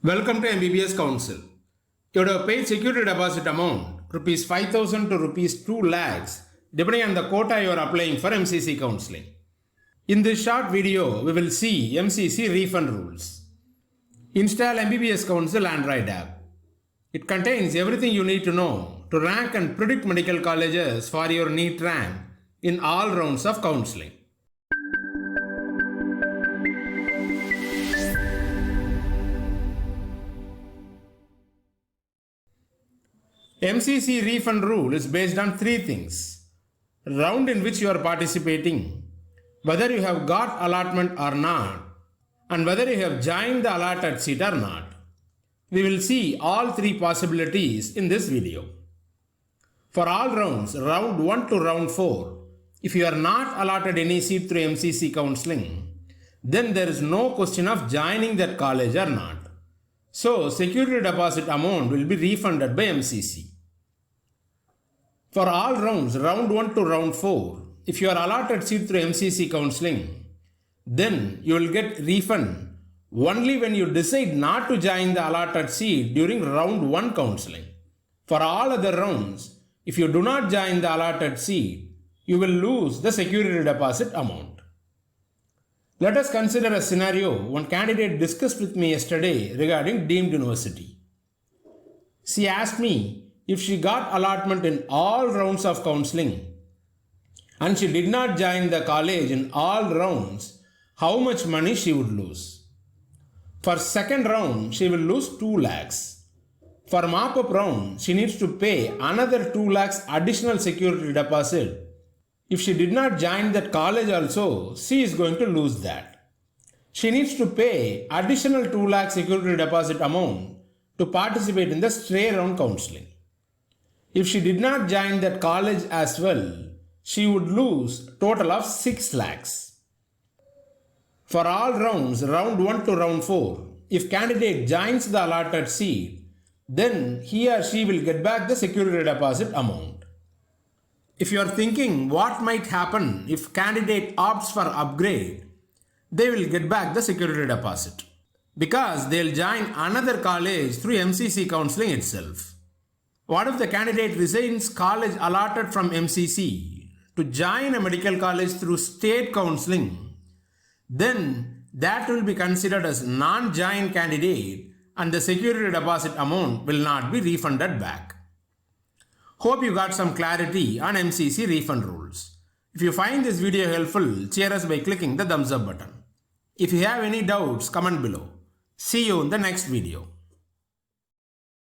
Welcome to MBBS Council. You would have paid security deposit amount rupees 5,000 to rupees 2 lakhs depending on the quota you are applying for MCC counseling. In this short video, we will see MCC refund rules. Install MBBS Council Android App. It contains everything you need to know to rank and predict medical colleges for your NEET rank in all rounds of counseling. MCC refund rule is based on three things: round in which you are participating, whether you have got allotment or not, and whether you have joined the allotted seat or not. We will see all three possibilities in this video. For all rounds, round 1 to round 4, if you are not allotted any seat through MCC counseling, then there is no question of joining that college or not. So, security deposit amount will be refunded by MCC. For all rounds, round 1 to round 4, if you are allotted seat through MCC counseling, then you will get refund only when you decide not to join the allotted seat during round 1 counseling. For all other rounds, if you do not join the allotted seat, you will lose the security deposit amount. Let us consider a scenario one candidate discussed with me yesterday regarding deemed university. She asked me if she got allotment in all rounds of counseling and she did not join the college in all rounds, how much money she would lose. For second round, she will lose 2 lakhs. For mop-up round, she needs to pay another 2 lakhs additional security deposit. If she did not join that college also, she is going to lose that. She needs to pay additional 2 lakh security deposit amount to participate in the stray round counseling. If she did not join that college as well, she would lose total of 6 lakhs. For all rounds, round 1 to round 4, if candidate joins the allotted seat, then he or she will get back the security deposit amount. If you are thinking what might happen if candidate opts for upgrade, they will get back the security deposit because they will join another college through MCC counseling itself. What if the candidate resigns college allotted from MCC to join a medical college through state counseling? Then that will be considered as non-join candidate and the security deposit amount will not be refunded back. Hope you got some clarity on MCC refund rules. If you find this video helpful, cheer us by clicking the thumbs up button. If you have any doubts, comment below. See you in the next video.